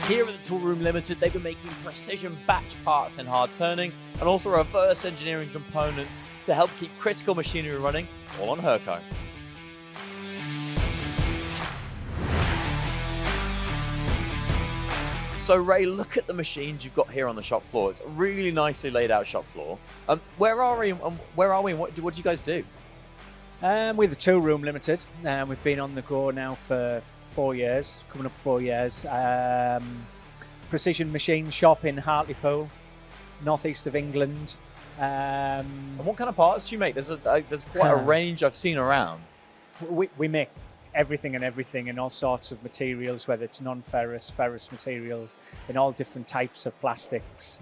Here at the Toolroom Limited, they've been making precision batch parts in hard turning and also reverse engineering components to help keep critical machinery running, all on Hurco. So Ray, look at the machines you've got here on the shop floor. It's a really nicely laid out shop floor. Where are we and what do you guys do? We're the Toolroom Limited. We've been on the go now for 4 years, coming up 4 years. Precision machine shop in Hartlepool, northeast of England. And what kind of parts do you make? There's quite a range I've seen around. We make everything and all sorts of materials, whether it's non-ferrous, ferrous materials, in all different types of plastics.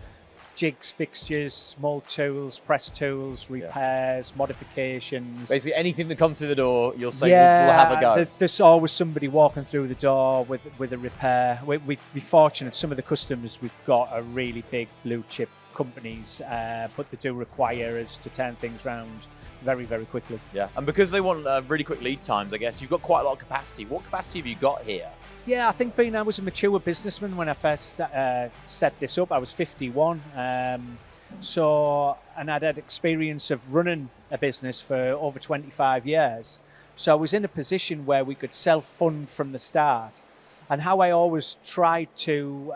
Jigs, fixtures, small tools, press tools, repairs, modifications. Basically anything that comes through the door, you'll say, we'll have a go. There's always somebody walking through the door with a repair. We're fortunate, some of the customers we've got are really big blue chip companies, but they do require us to turn things around very, very quickly. Yeah, and because they want really quick lead times, I guess, you've got quite a lot of capacity. What capacity have you got here? Yeah, I think I was a mature businessman when I first set this up. I was 51, and I'd had experience of running a business for over 25 years. So I was in a position where we could self-fund from the start. And how I always tried to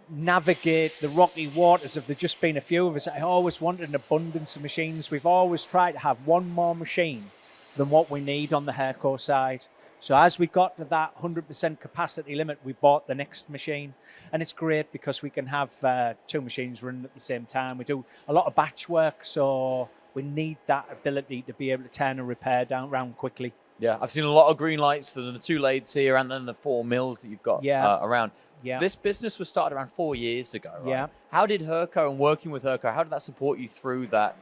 navigate the rocky waters of there just being a few of us, I always wanted an abundance of machines. We've always tried to have one more machine than what we need on the Hurco side. So as we got to that 100% capacity limit, we bought the next machine. And it's great because we can have 2 machines running at the same time. We do a lot of batch work, so we need that ability to be able to turn a repair around quickly. Yeah, I've seen a lot of green lights for the 2 lathes here and then the 4 mills that you've got around. Yeah. This business was started around 4 years ago, right? Yeah. How did Hurco and working with Hurco, how did that support you through that,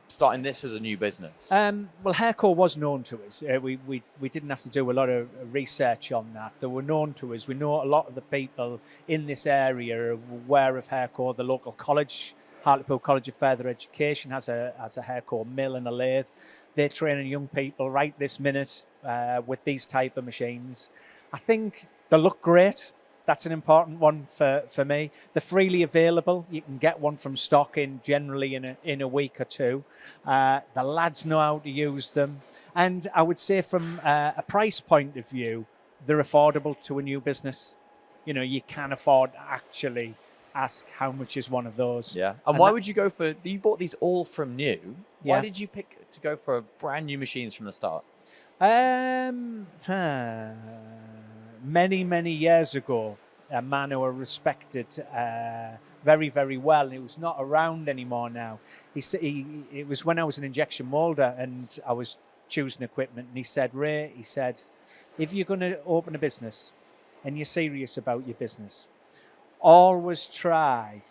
starting this as a new business? Well, Hurco was known to us. We didn't have to do a lot of research on that. They were known to us. We know a lot of the people in this area are aware of Hurco. The local college, Hartlepool College of Further Education, has a Hurco mill and a lathe. They're training young people right this minute with these type of machines. I think they look great. That's an important one for me. They're freely available. You can get one from stock generally in a week or two. The lads know how to use them. And I would say from a price point of view, they're affordable to a new business. You know, you can afford to actually ask how much is one of those. Yeah. And why would you go for, you bought these all from new. Yeah. Why did you pick to go for brand new machines from the start? Many, many years ago, a man who I respected very, very well, and he was not around anymore now. It was when I was an injection moulder and I was choosing equipment, and he said, Ray, if you're going to open a business and you're serious about your business, always try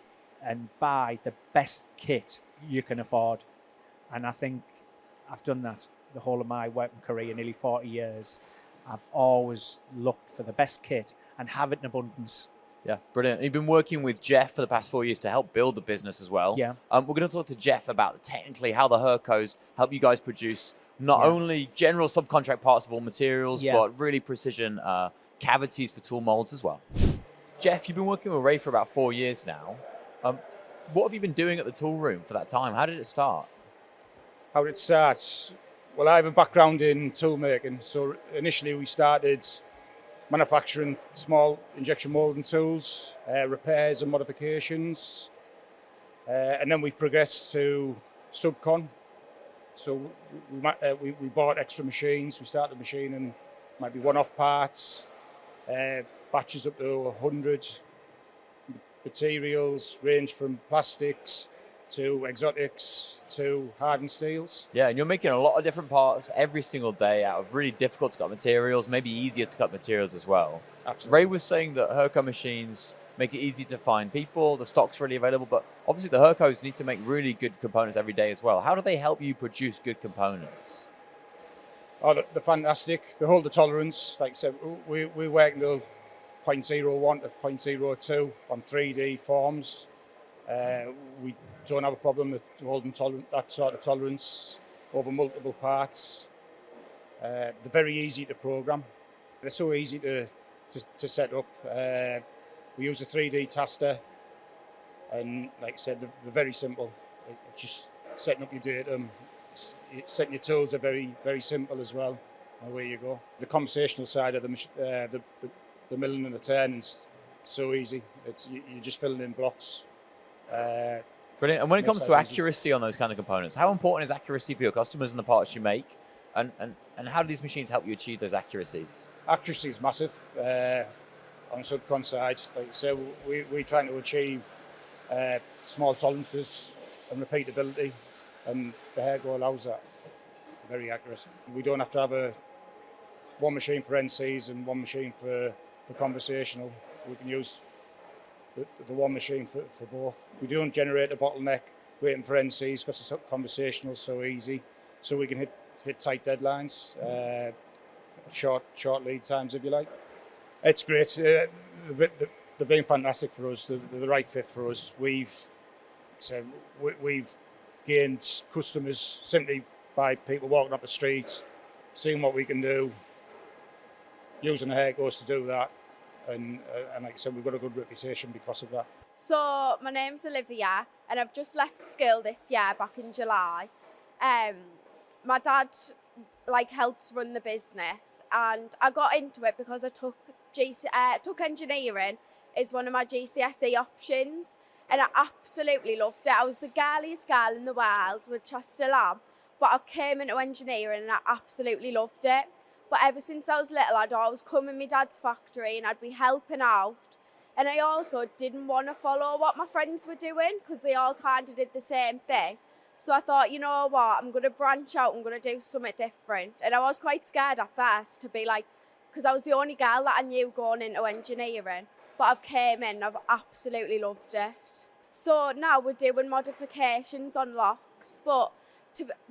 and buy the best kit you can afford. And I think I've done that the whole of my working career, nearly 40 years. I've always looked for the best kit and have it in abundance. Yeah, brilliant. And you've been working with Jeff for the past 4 years to help build the business as well. Yeah. We're going to talk to Jeff about technically how the Hurcos help you guys produce not only general subcontract parts of all materials, but really precision cavities for tool molds as well. Jeff, you've been working with Ray for about 4 years now. What have you been doing at the tool room for that time? How did it start? How did it start? Well, I have a background in tool making. So initially we started manufacturing small injection molding tools, repairs and modifications. And then we progressed to subcon. So we bought extra machines. We started machining maybe one-off parts, batches up to 100. Materials range from plastics to exotics to hardened steels. Yeah, and you're making a lot of different parts every single day out of really difficult to cut materials, maybe easier to cut materials as well. Absolutely. Ray was saying that Hurco machines make it easy to find people, the stock's really available, but obviously the Hurcos need to make really good components every day as well. How do they help you produce good components? Oh, they're fantastic. They hold the tolerance. Like I said, we work until 0.01 to 0.02 on 3D forms. We don't have a problem with holding that sort of tolerance over multiple parts. They're very easy to program. They're so easy to to set up. We use a 3D taster, and like I said, they're very simple. It's just setting up your datum, setting your tools are very, very simple as well. And away you go. The conversational side of the milling and the turning's so easy. You're just filling in blocks. Brilliant. And when it comes to accuracy on those kind of components, how important is accuracy for your customers and the parts you make? And how do these machines help you achieve those accuracies? Accuracy is massive on the subcon side. Like I say, we're trying to achieve small tolerances and repeatability, and the Hurco allows that. Very accurate. We don't have to have one machine for NCs and one machine for conversational. We can use the one machine for both. We don't generate a bottleneck waiting for NCs because it's conversational so easy. So we can hit tight deadlines, short lead times if you like. It's great. They've been fantastic for us. They're the right fit for us. We've gained customers simply by people walking up the street, seeing what we can do, using the Hurcos to do that. And like I said, we've got a good reputation because of that. So my name's Olivia, and I've just left school this year, back in July. My dad helps run the business, and I got into it because I took engineering as one of my GCSE options, and I absolutely loved it. I was the girliest girl in the world, which I still am, but I came into engineering and I absolutely loved it. But ever since I was little, I'd always come in my dad's factory and I'd be helping out. And I also didn't want to follow what my friends were doing because they all kind of did the same thing. So I thought, you know what, I'm going to branch out, I'm going to do something different. And I was quite scared at first to be because I was the only girl that I knew going into engineering. But I've came in, I've absolutely loved it. So now we're doing modifications on locks, but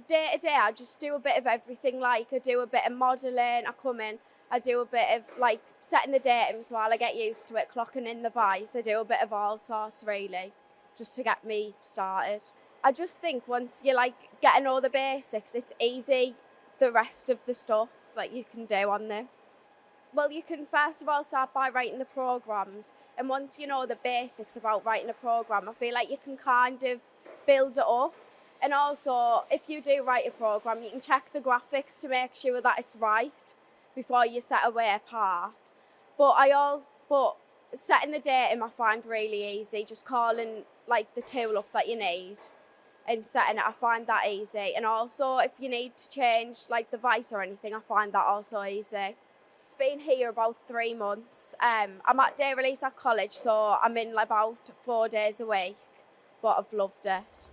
day to day, I just do a bit of everything. I do a bit of modelling, I come in, I do a bit of setting the datums while I get used to it, clocking in the vice. I do a bit of all sorts really, just to get me started. I just think once you're getting all the basics, it's easy, the rest of the stuff that you can do on them. Well, you can first of all start by writing the programs, and once you know the basics about writing a program, I feel like you can kind of build it up. And also, if you do write a program, you can check the graphics to make sure that it's right before you set away a part. But setting the datum I find really easy, just calling the tool up that you need and setting it, I find that easy. And also, if you need to change the vice or anything, I find that also easy. Been here about 3 months. I'm at day release at college, so I'm in about 4 days a week, but I've loved it.